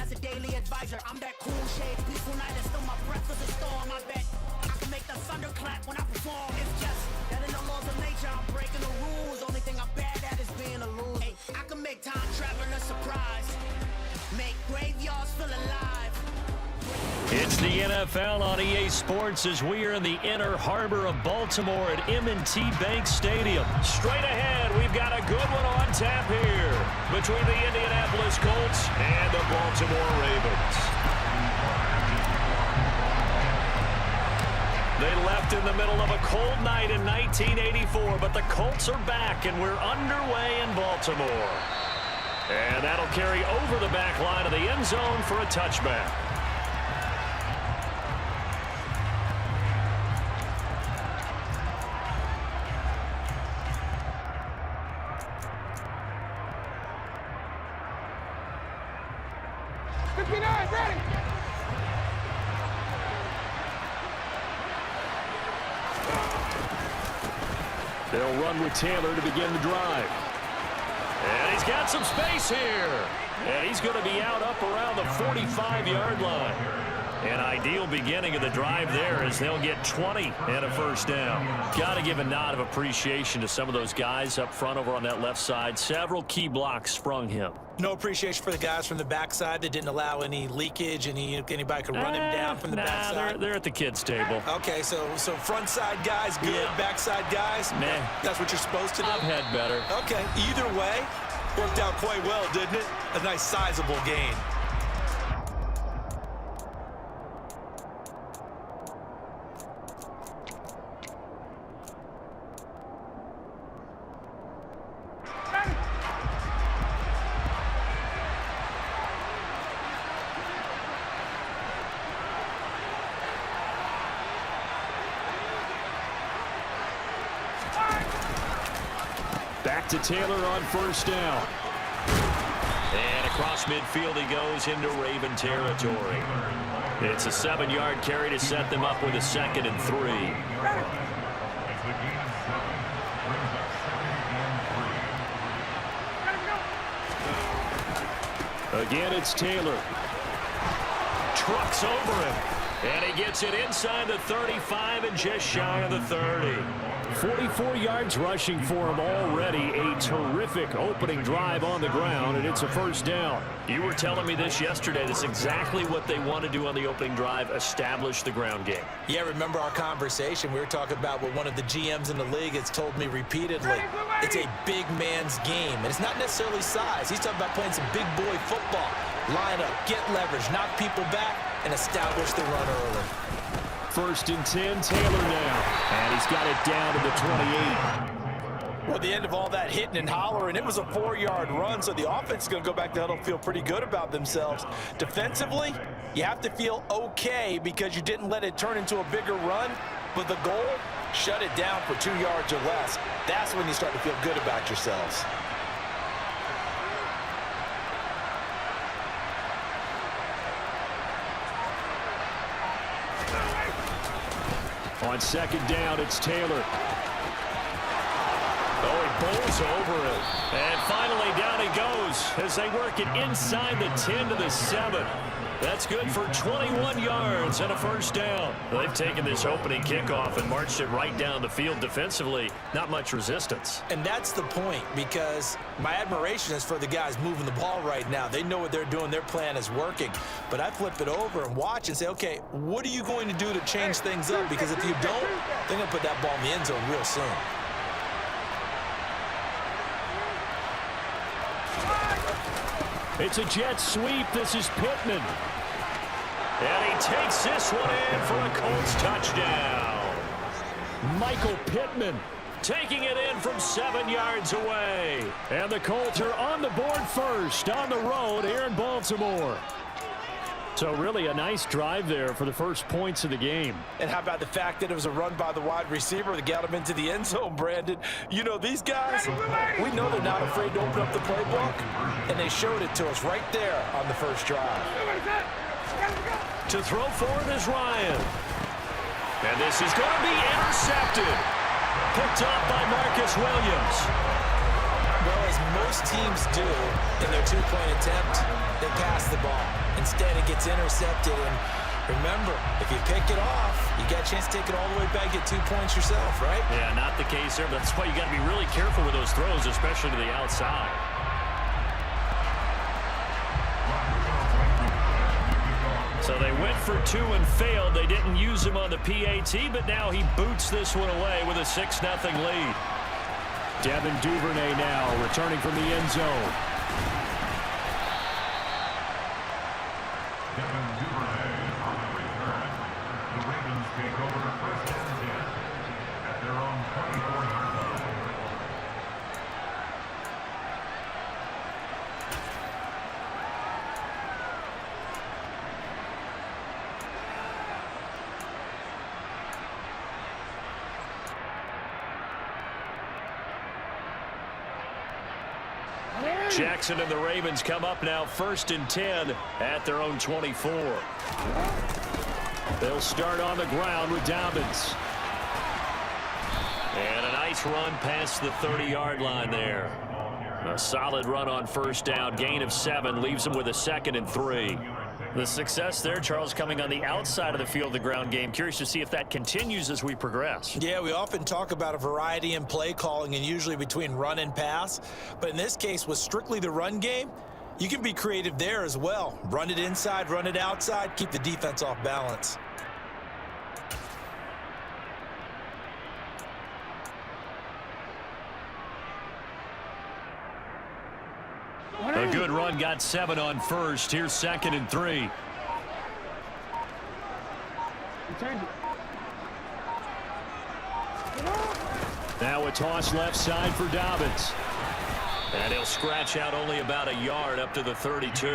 as a daily advisor. I'm that cool shade, peaceful night, and still my breath is a storm. I bet I can make the thunder clap when I perform. It's just that in the laws of nature, I'm breaking the rules. Only thing I'm bad at is being a loser. Hey, I can make time traveling a surprise, make graveyards feel alive. It's the NFL on EA Sports as we are in the inner harbor of Baltimore at M&T Bank Stadium. Straight ahead, we've got a good one on tap here between the Indianapolis Colts and the Baltimore Ravens. They left in the middle of a cold night in 1984, but the Colts are back and we're underway in Baltimore. And that'll carry over the back line of the end zone for a touchback. They'll run with Taylor to begin the drive. And he's got some space here. And he's going to be out up around the 45-yard line. An ideal beginning of the drive there as they'll get 20 and a first down. Got to give a nod of appreciation to some of those guys up front over on that left side. Several key blocks sprung him. No appreciation for the guys from the backside that didn't allow any leakage, anybody could run him down from the backside. They're at the kids' table. Okay, so front side guys good, yeah. Backside guys, man, that's what you're supposed to do. I've had better. Okay, either way, worked out quite well, didn't it? A nice sizable gain. Back to Taylor on first down. And across midfield he goes into Raven territory. It's a 7-yard carry to set them up with a 2nd and 3. Again, it's Taylor. Trucks over him. And he gets it inside the 35 and just shy of the 30. 44 yards rushing for him already. A terrific opening drive on the ground, and it's a first down. You were telling me this yesterday. That's exactly what they want to do on the opening drive, establish the ground game. Yeah, remember our conversation? We were talking about what one of the GMs in the league has told me repeatedly. It's a big man's game, and it's not necessarily size. He's talking about playing some big boy football. Line up, get leverage, knock people back, and establish the run early. 1st and 10, Taylor now. And he's got it down to the 28. Well, the end of all that hitting and hollering, it was a 4-yard run, so the offense is going to go back to huddle, feel pretty good about themselves. Defensively, you have to feel okay because you didn't let it turn into a bigger run, but the goal, shut it down for 2 yards or less. That's when you start to feel good about yourselves. On 2nd down, it's Taylor. Oh, he bowls over it. And finally down he goes as they work it inside the 10 to the 7. That's good for 21 yards and a first down. They've taken this opening kickoff and marched it right down the field defensively. Not much resistance. And that's the point, because my admiration is for the guys moving the ball right now. They know what they're doing. Their plan is working. But I flip it over and watch and say, okay, what are you going to do to change things up? Because if you don't, they're going to put that ball in the end zone real soon. It's a jet sweep. This is Pittman. And he takes this one in for a Colts touchdown. Michael Pittman taking it in from 7 yards away. And the Colts are on the board first on the road here in Baltimore. So really a nice drive there for the first points of the game. And how about the fact that it was a run by the wide receiver that got him into the end zone, Brandon? You know, these guys, we know they're not afraid to open up the playbook, and they showed it to us right there on the first drive. To throw forward is Ryan. And this is going to be intercepted. Picked up by Marcus Williams. Well, as most teams do in their two-point attempt, they pass the ball. Instead, it gets intercepted. And remember, if you pick it off, you got a chance to take it all the way back, get 2 points yourself, right? Yeah, not the case there. But that's why you got to be really careful with those throws, especially to the outside. So they went for 2 and failed. They didn't use him on the PAT, but now he boots this one away with a 6-0 lead. Devin Duvernay now returning from the end zone. Devin Duvernay on the return. The Ravens take over the first and 10 at their own 24-yard line. Jackson and the Ravens come up now 1st and 10 at their own 24. They'll start on the ground with Dobbins. And a nice run past the 30-yard line there. A solid run on 1st down. Gain of 7 leaves them with a 2nd and 3. The success there, Charles, coming on the outside of the field, the ground game. Curious to see if that continues as we progress. Yeah, we often talk about a variety in play calling and usually between run and pass. But in this case, with strictly the run game, you can be creative there as well. Run it inside, run it outside, keep the defense off balance. A good run, got 7 on 1st. Here's 2nd and 3. Now a toss left side for Dobbins. And he'll scratch out only about a yard up to the 32.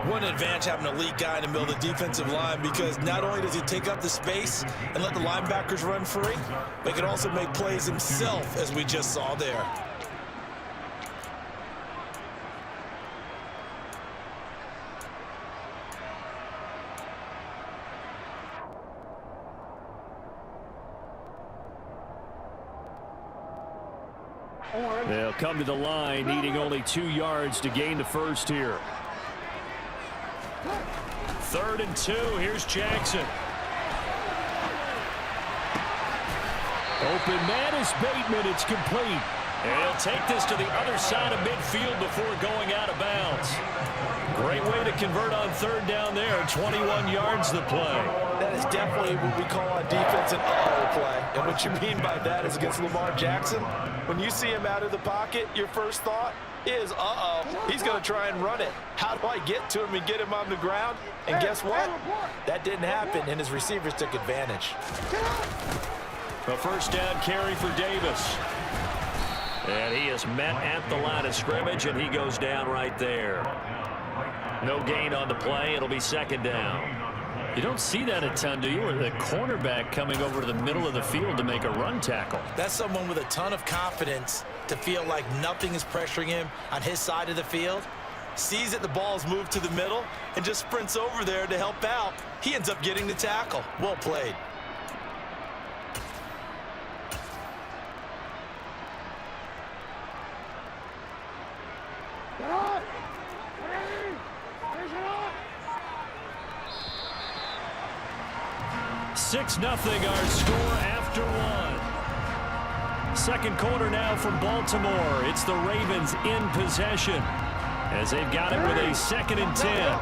One advantage having an elite guy in the middle of the defensive line, because not only does he take up the space and let the linebackers run free, but he can also make plays himself, as we just saw there. They'll come to the line, needing only 2 yards to gain the 1st here. 3rd and 2. Here's Jackson. Open man is Bateman. It's complete. And he'll take this to the other side of midfield before going out of bounds. Great way to convert on 3rd down there. 21 yards the play. That is definitely what we call on defense an uh-oh play. And what you mean by that is against Lamar Jackson, when you see him out of the pocket, your first thought is, uh-oh, he's going to try and run it. How do I get to him and get him on the ground? And guess what? That didn't happen, and his receivers took advantage. A 1st down carry for Davis. And he is met at the line of scrimmage, and he goes down right there. No gain on the play. It'll be 2nd down. You don't see that a ton, do you? Or the cornerback coming over to the middle of the field to make a run tackle. That's someone with a ton of confidence to feel like nothing is pressuring him on his side of the field. Sees that the ball's moved to the middle and just sprints over there to help out. He ends up getting the tackle. Well played. Six 0 our score after 1. 2nd quarter now from Baltimore. It's the Ravens in possession as they've got it with a 2nd and 10.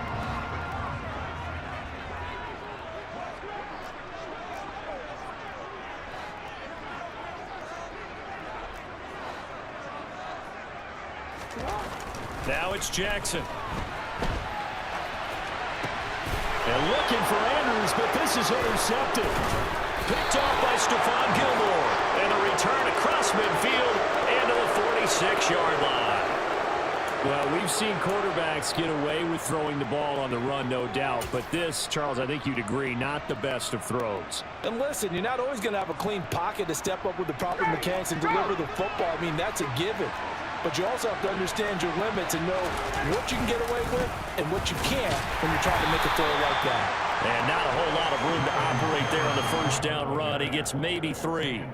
Now it's Jackson. And looking for Andrews, but this is intercepted. Picked off by Stephon Gilmore. And a return across midfield and to the 46-yard line. Well, we've seen quarterbacks get away with throwing the ball on the run, no doubt. But this, Charles, I think you'd agree, not the best of throws. And listen, you're not always going to have a clean pocket to step up with the proper mechanics and deliver the football. I mean, that's a given. But you also have to understand your limits and know what you can get away with and what you can't when you're trying to make a throw like that. And not a whole lot of room to operate there on the 1st down run. He gets maybe 3.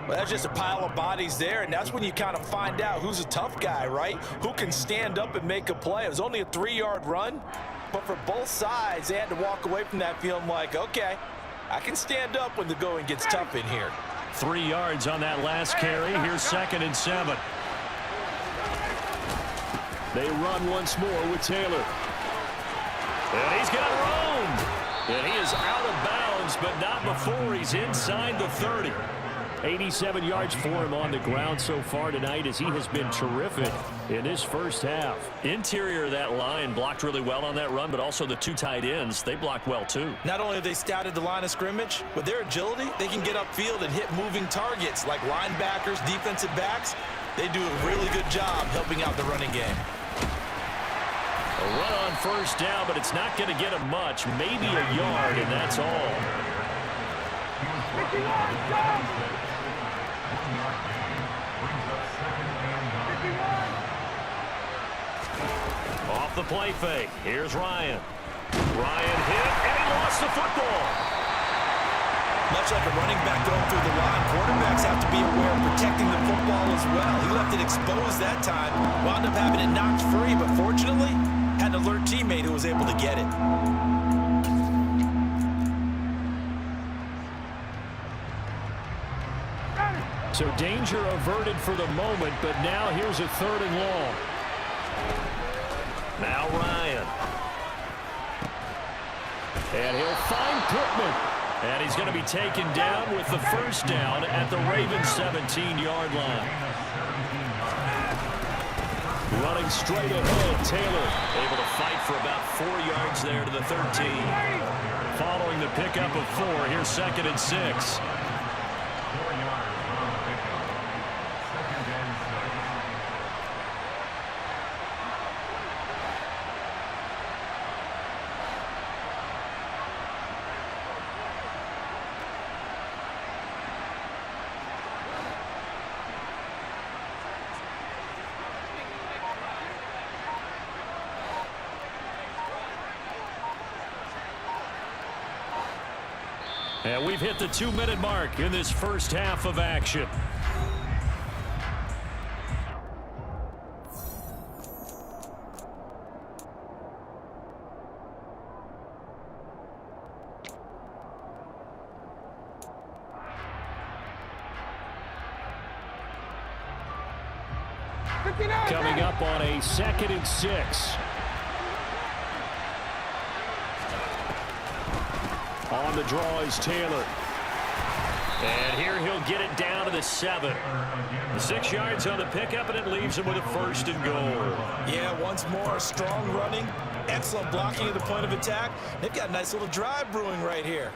Well, that's just a pile of bodies there, and that's when you kind of find out who's a tough guy, right? Who can stand up and make a play. It was only a 3-yard run, but for both sides, they had to walk away from that feeling like, okay, I can stand up when the going gets tough in here. 3 yards on that last carry. Here's 2nd and 7. They run once more with Taylor. And he's got room. And he is out of bounds, but not before he's inside the 30. 87 yards for him on the ground so far tonight as he has been terrific in this first half. Interior of that line blocked really well on that run, but also the 2 tight ends, they blocked well too. Not only have they scouted the line of scrimmage, with their agility, they can get upfield and hit moving targets like linebackers, defensive backs. They do a really good job helping out the running game. A run on first down, but it's not going to get him much, maybe a yard, and that's all. Off the play fake. Here's Ryan. Ryan hit, and he lost the football. Much like a running back going through the line, quarterbacks have to be aware of protecting the football as well. He left it exposed that time, wound up having it knocked free, but fortunately, had an alert teammate who was able to get it. So danger averted for the moment, but now here's a 3rd and long. Now Ryan. And he'll find Pittman. And he's going to be taken down with the first down at the Ravens' 17-yard line. Running straight ahead, Taylor able to fight for about 4 yards there to the 13. Following the pickup of 4, here's 2nd and 6. And we've hit the 2-minute mark in this first half of action. Coming up on a 2nd and 6. On the draw is Taylor. And here he'll get it down to the 7. 6 yards on the pickup, and it leaves him with a 1st and goal. Yeah, once more, strong running, excellent blocking at the point of attack. They've got a nice little drive brewing right here.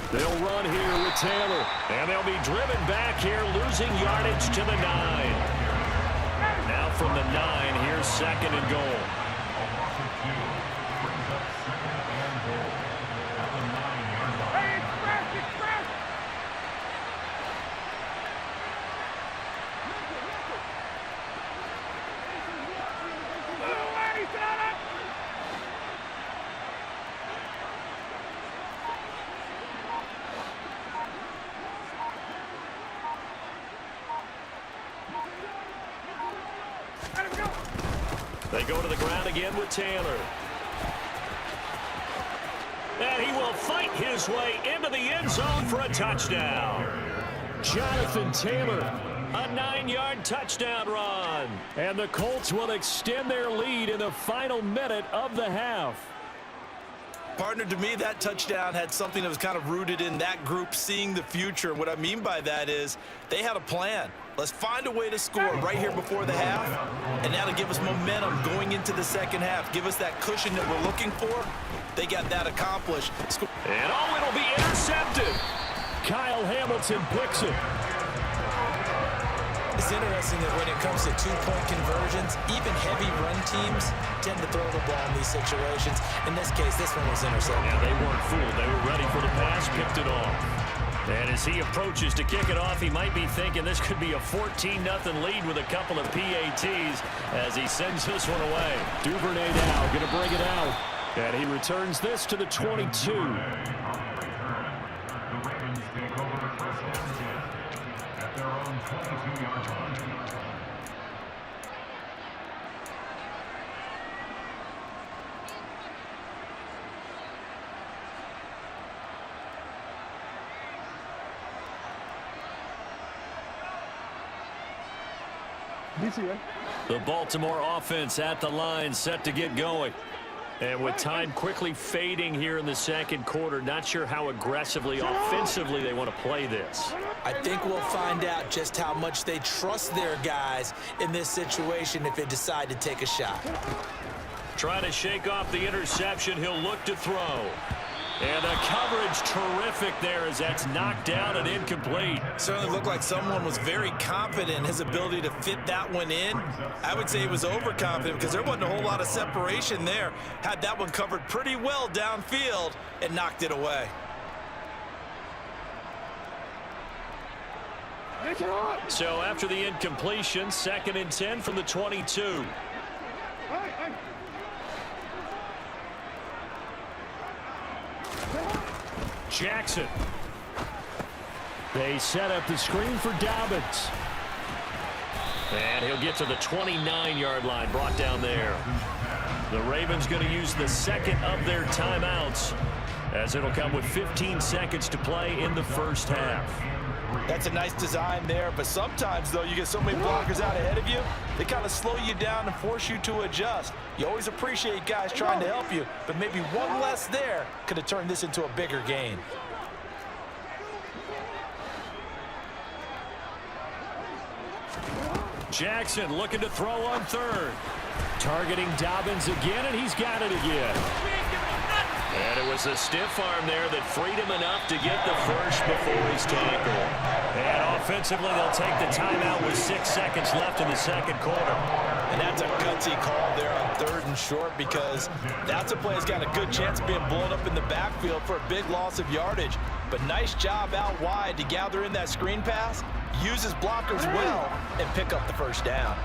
They'll run here with Taylor, and they'll be driven back here, losing yardage to the 9. Now from the 9, here's 2nd and goal. They go to the ground again with Taylor. And he will fight his way into the end zone for a touchdown. Jonathan Taylor, a 9-yard touchdown run. And the Colts will extend their lead in the final minute of the half. Partner, to me, that touchdown had something that was kind of rooted in that group seeing the future. What I mean by that is they had a plan. Let's find a way to score right here before the half, and that'll give us momentum going into the second half. Give us that cushion that we're looking for. They got that accomplished. And it'll be intercepted. Kyle Hamilton picks it. It's interesting that when it comes to two-point conversions, even heavy run teams tend to throw the ball in these situations. In this case, this one was intercepted. Yeah, they weren't fooled. They were ready for the pass, picked it off. And as he approaches to kick it off, he might be thinking this could be a 14-0 lead with a couple of PATs as he sends this one away. Duvernay now going to bring it out. And he returns this to the 22. The Ravens take over the first down at their own 22-yard line. The Baltimore offense at the line, set to get going. And with time quickly fading here in the second quarter, not sure how aggressively, offensively they want to play this. I think we'll find out just how much they trust their guys in this situation if they decide to take a shot. Trying to shake off the interception, he'll look to throw. And the coverage terrific there as that's knocked down and incomplete. Certainly looked like someone was very confident in his ability to fit that one in. I would say he was overconfident because there wasn't a whole lot of separation there. Had that one covered pretty well downfield and knocked it away. So after the incompletion, 2nd and 10 from the 22. Jackson. They set up the screen for Dobbins. And he'll get to the 29-yard line, brought down there. The Ravens going to use the second of their timeouts as it'll come with 15 seconds to play in the first half. That's a nice design there, but sometimes, though, you get so many blockers out ahead of you, they kind of slow you down and force you to adjust. You always appreciate guys trying to help you, but maybe one less there could have turned this into a bigger gain. Jackson looking to throw on 3rd. Targeting Dobbins again, and he's got it again. And it was a stiff arm there that freed him enough to get the first before he's tackled. And offensively, they'll take the timeout with 6 seconds left in the second quarter. And that's a gutsy call there on 3rd and short because that's a play that's got a good chance of being blown up in the backfield for a big loss of yardage. But nice job out wide to gather in that screen pass, use his blockers well, and pick up the first down.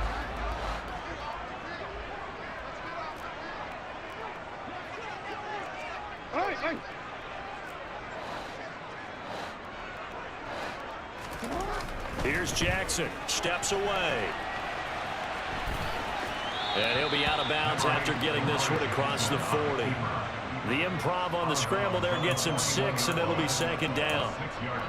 Here's Jackson, steps away. And he'll be out of bounds after getting this one across the 40. The improv on the scramble there gets him 6, and it'll be 2nd down.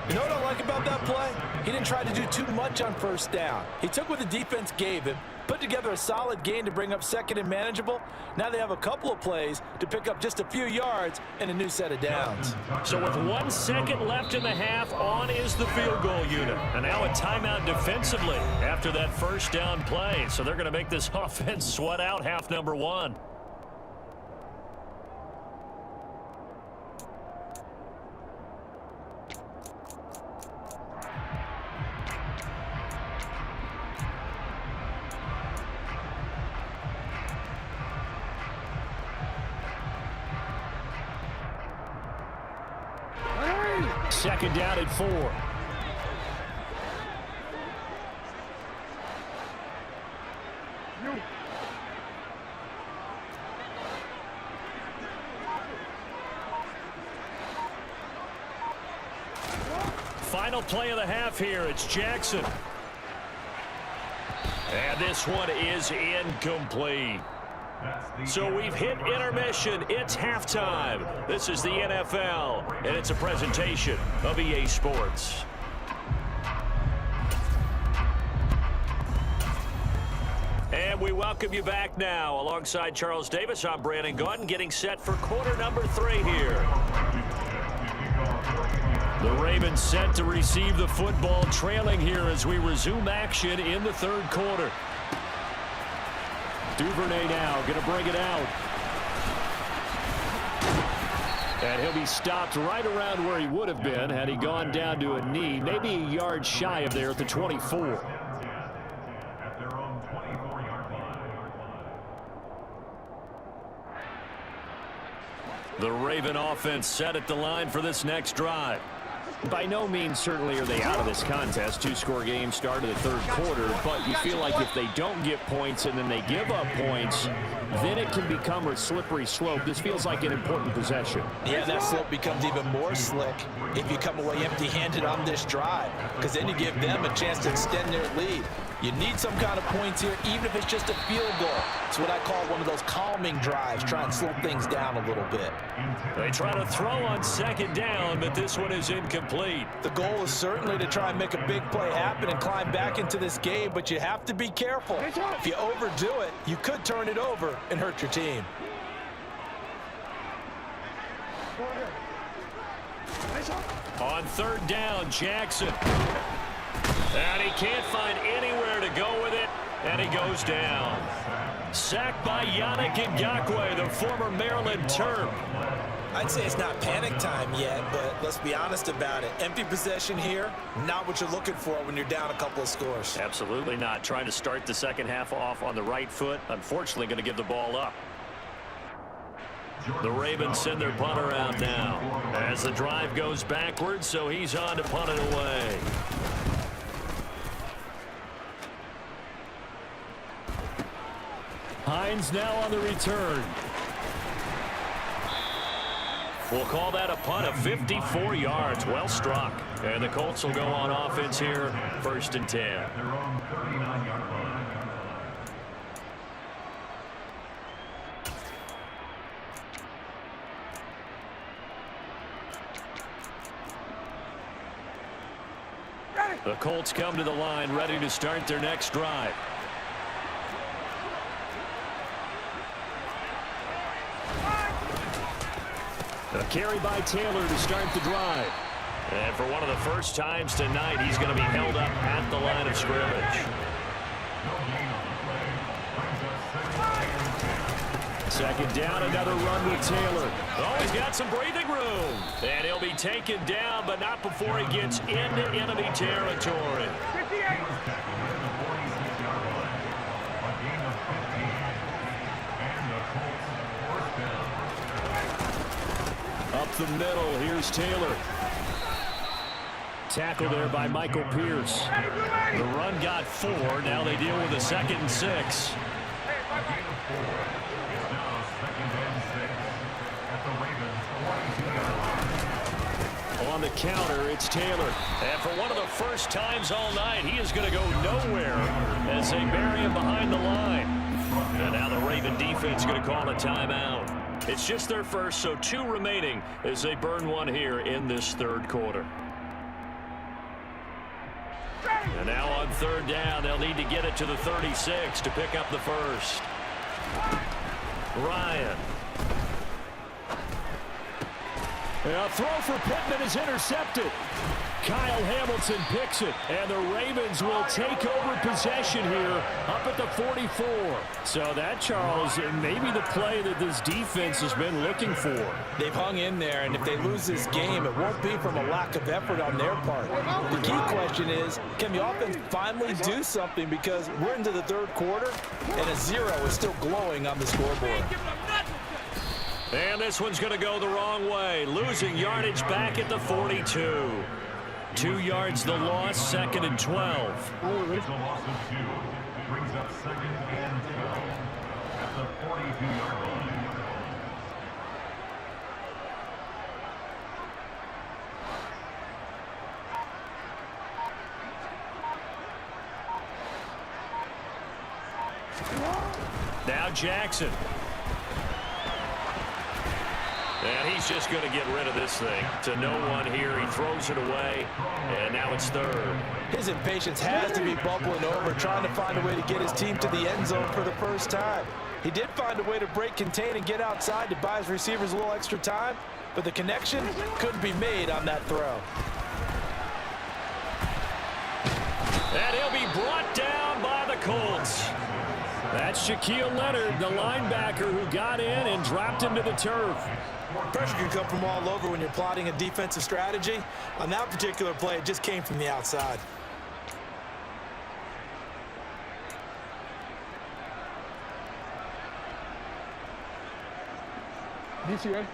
You know what I like about that play? He didn't try to do too much on 1st down. He took what the defense gave him, put together a solid gain to bring up 2nd and manageable. Now they have a couple of plays to pick up just a few yards and a new set of downs. So with 1 second left in the half, on is the field goal unit. And now a timeout defensively after that 1st down play. So they're going to make this offense sweat out half number 1. Second down at 4. Final play of the half here. It's Jackson. And this one is incomplete. So we've hit intermission. It's halftime. This is the NFL, and it's a presentation of EA Sports. And we welcome you back now. Alongside Charles Davis, I'm Brandon Gaudin, getting set for quarter number 3 here. The Ravens set to receive the football, trailing here as we resume action in the third quarter. Duvernay now going to bring it out. And he'll be stopped right around where he would have been had he gone down to a knee, maybe a yard shy of there at the 24. At their own 24-yard line. The Raven offense set at the line for this next drive. By no means certainly are they out of this contest. Two-score game started the third quarter, but you feel like if they don't get points and then they give up points, then it can become a slippery slope. This feels like an important possession. Yeah, that slope becomes even more slick if you come away empty-handed on this drive, because then you give them a chance to extend their lead. You need some kind of points here, even if it's just a field goal. It's what I call one of those calming drives, try and slow things down a little bit. They try to throw on second down, but this one is incomplete. The goal is certainly to try and make a big play happen and climb back into this game, but you have to be careful. If you overdo it, you could turn it over and hurt your team. On third down, Jackson. And he can't find anywhere to go with it, and he goes down. Sacked by Yannick Ngakoue, the former Maryland Terp. I'd say it's not panic time yet, but let's be honest about it. Empty possession here, not what you're looking for when you're down a couple of scores. Absolutely not. Trying to start the second half off on the right foot. Unfortunately, going to give the ball up. The Ravens send their punter out now as the drive goes backwards, so he's on to punt it away. Hines now on the return. We'll call that a punt of 54 yards. Well struck. And the Colts will go on offense here, 1st and 10. Their own 39-yard line. The Colts come to the line, ready to start their next drive. A carry by Taylor to start the drive. And for one of the first times tonight, he's going to be held up at the line of scrimmage. Second down, another run with Taylor. Oh, he's got some breathing room. And he'll be taken down, but not before he gets into enemy territory. Up the middle, here's Taylor. Tackle there by Michael Pierce. The run got 4. Now they deal with a 2nd and 6. On the counter, it's Taylor. And for one of the first times all night, he is going to go nowhere as they bury him behind the line. And now the Raven defense is going to call a timeout. It's just their first, so 2 remaining as they burn one here in this third quarter. And now on third down, they'll need to get it to the 36 to pick up the first. Ryan. A throw for Pittman is intercepted. Kyle Hamilton picks it, and the Ravens will take over possession here up at the 44. So that, Charles, may be the play that this defense has been looking for. They've hung in there, and if they lose this game, it won't be from a lack of effort on their part. The key question is, can the offense finally do something, because we're into the third quarter, and a 0 is still glowing on the scoreboard. And this one's going to go the wrong way, losing yardage back at the 42. 2 yards the loss, 2nd and 12. It's a loss of 2. Brings up 2nd and 12 at the 42-yard line. Now Jackson. And he's just going to get rid of this thing. To no one here. He throws it away. And now it's 3rd. His impatience has to be bubbling over, trying to find a way to get his team to the end zone for the first time. He did find a way to break contain and get outside to buy his receivers a little extra time, but the connection couldn't be made on that throw. And he'll be brought down by the Colts. That's Shaquille Leonard, the linebacker who got in and dropped him to the turf. Pressure can come from all over when you're plotting a defensive strategy. On that particular play, it just came from the outside. DC, right?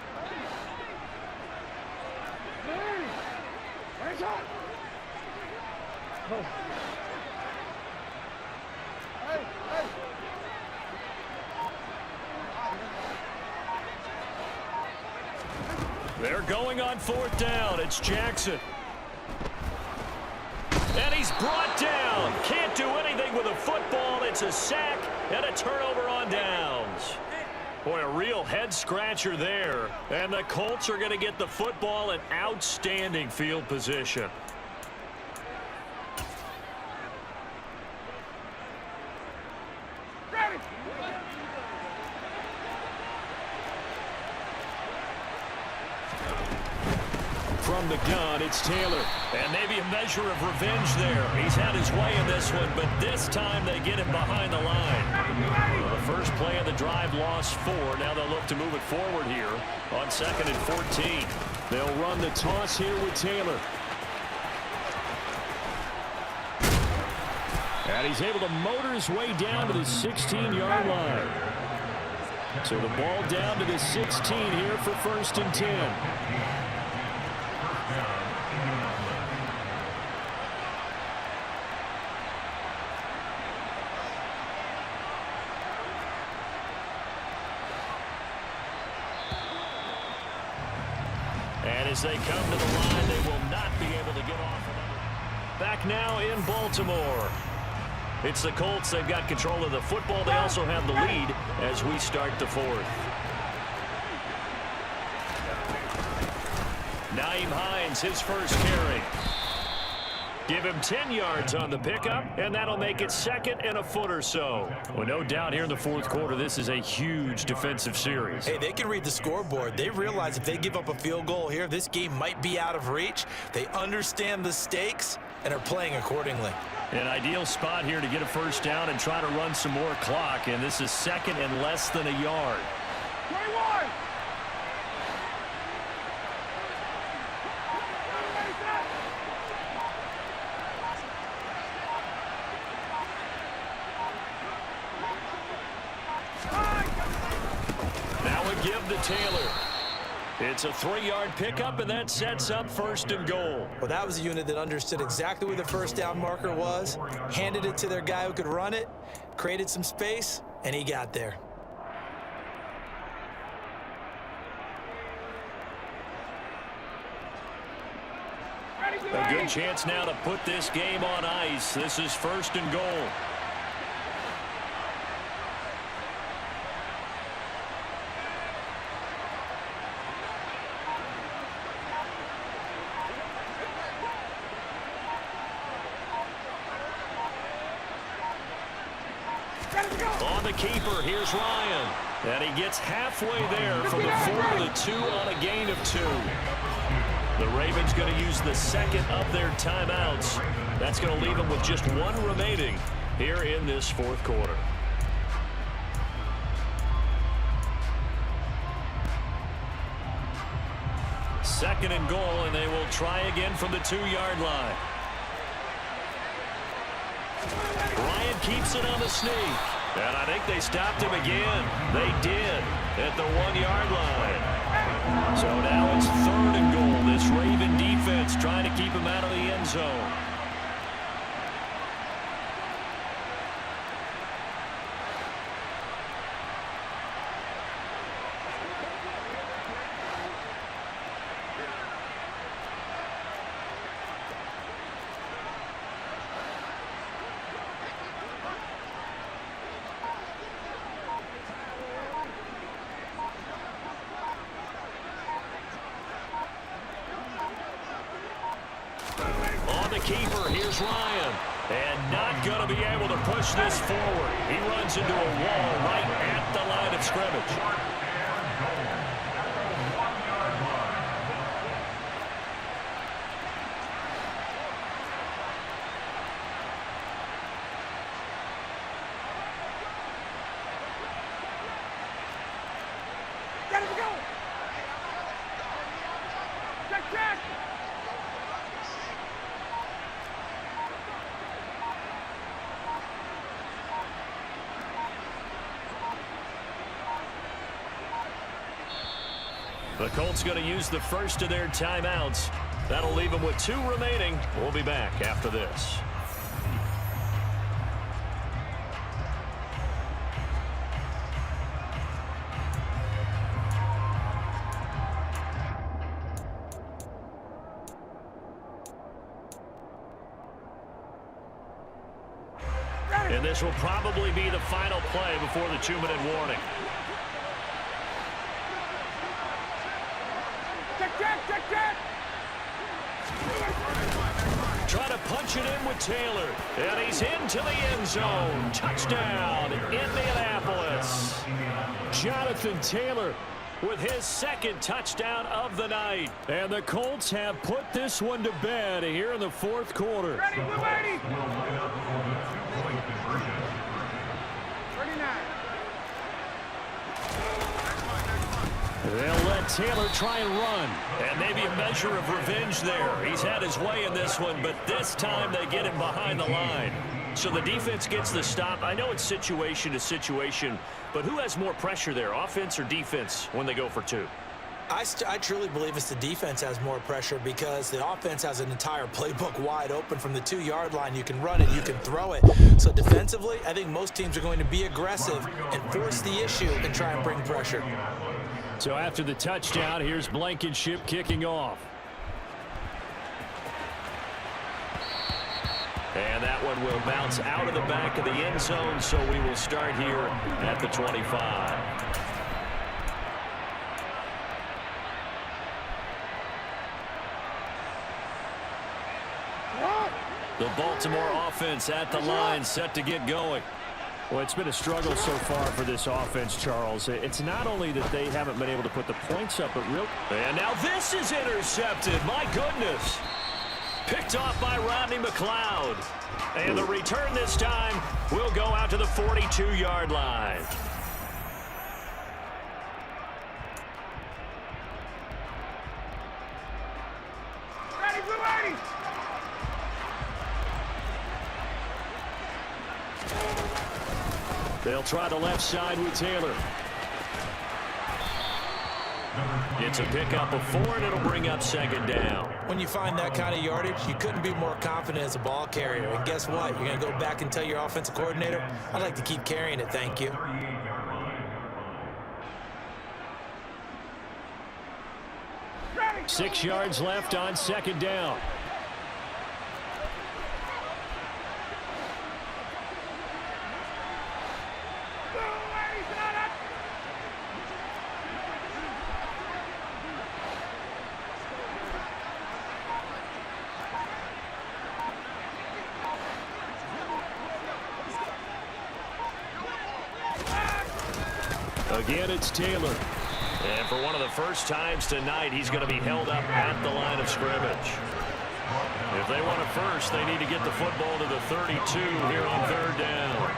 They're going on 4th down. It's Jackson. And he's brought down. Can't do anything with a football. It's a sack and a turnover on downs. Boy, a real head-scratcher there. And the Colts are going to get the football in outstanding field position. From the gun, it's Taylor. And maybe a measure of revenge there. He's had his way in this one, but this time they get him behind the line. Well, the first play of the drive lost 4. Now they'll look to move it forward here on 2nd and 14. They'll run the toss here with Taylor. And he's able to motor his way down to the 16-yard line. So the ball down to the 16 here for 1st and 10. And as they come to the line, they will not be able to get off. Back now in Baltimore. It's the Colts. They've got control of the football. They also have the lead as we start the 4th. Nyheim Hines, his first carry. Give him 10 yards on the pickup, and that'll make it 2nd and a foot or so. Well, no doubt here in the 4th quarter, this is a huge defensive series. Hey, they can read the scoreboard. They realize if they give up a field goal here, this game might be out of reach. They understand the stakes and are playing accordingly. An ideal spot here to get a first down and try to run some more clock, and this is 2nd and less than a yard. 21! Give to Taylor. It's a 3-yard pickup, and that sets up 1st and goal. Well, that was a unit that understood exactly where the first down marker was, handed it to their guy who could run it, created some space, and he got there. A good chance now to put this game on ice. This is 1st and goal. On the keeper, here's Ryan. And he gets halfway there from the 4 to the 2 on a gain of 2. The Ravens going to use the 2nd of their timeouts. That's going to leave them with just 1 remaining here in this 4th quarter. Second and goal, and they will try again from the 2-yard line. Ryan keeps it on the sneak. And I think they stopped him again. They did at the 1-yard line. So now it's 3rd and goal. This Raven defense trying to keep him out of the end zone. Keeper, here's Ryan, and not going to be able to push this forward. He runs into a wall right at the line of scrimmage. check. The Colts going to use the first of their timeouts. That'll leave them with 2 remaining. We'll be back after this. And this will probably be the final play before the 2-minute warning. Check. Trying to punch it in with Taylor. And he's into the end zone. Touchdown, Indianapolis. Jonathan Taylor with his 2nd touchdown of the night. And the Colts have put this one to bed here in the 4th quarter. Ready, blue 80. Will line up for the 2-point conversion. 39. They'll let Taylor try and run. And maybe a measure of revenge there. He's had his way in this one, but this time they get him behind the line. So the defense gets the stop. I know it's situation to situation, but who has more pressure there, offense or defense, when they go for 2? I truly believe it's the defense has more pressure because the offense has an entire playbook wide open from the 2-yard line. You can run it, you can throw it. So defensively, I think most teams are going to be aggressive and force the issue and try and bring pressure. So after the touchdown, here's Blankenship kicking off. And that one will bounce out of the back of the end zone, so we will start here at the 25. The Baltimore offense at the line, set to get going. Well, it's been a struggle so far for this offense, Charles. It's not only that they haven't been able to put the points up, but And now this is intercepted. My goodness. Picked off by Rodney McLeod. And the return this time will go out to the 42-yard line. Ready, blue 80. They'll try the left side with Taylor. It's a pickup of 4, and it'll bring up 2nd down. When you find that kind of yardage, you couldn't be more confident as a ball carrier. And guess what? You're going to go back and tell your offensive coordinator, I'd like to keep carrying it, thank you. 6 yards left on 2nd down. Again, it's Taylor. And for one of the first times tonight, he's going to be held up at the line of scrimmage. If they want it first, they need to get the football to the 32 here on 3rd down.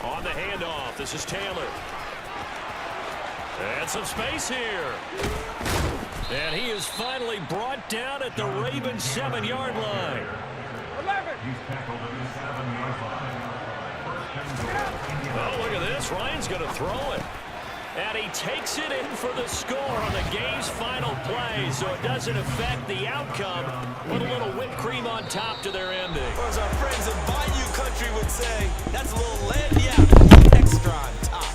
On the handoff, this is Taylor. And some space here. And he is finally brought down at the Ravens 7-yard line. 11. He's tackled at the 7-yard line. First and goal. Oh, look at this. Ryan's going to throw it. And he takes it in for the score on the game's final play, so it doesn't affect the outcome. Put a little whipped cream on top to their ending. Or as our friends in Bayou Country would say, that's a little lagniappe extra on top.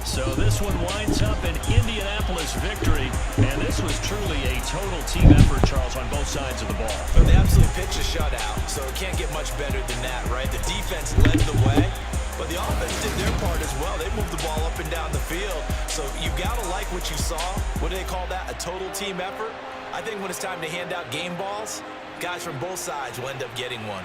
So this one winds up an Indianapolis victory, and this was truly a total team effort, Charles, on both sides of the ball. Well, they absolutely pitched a shutout, so it can't get much better than that, right? The defense led the way, but the offense did their part as well. They moved the ball up and down the field, so you got to like what you saw. What do they call that, a total team effort? I think when it's time to hand out game balls, guys from both sides will end up getting one.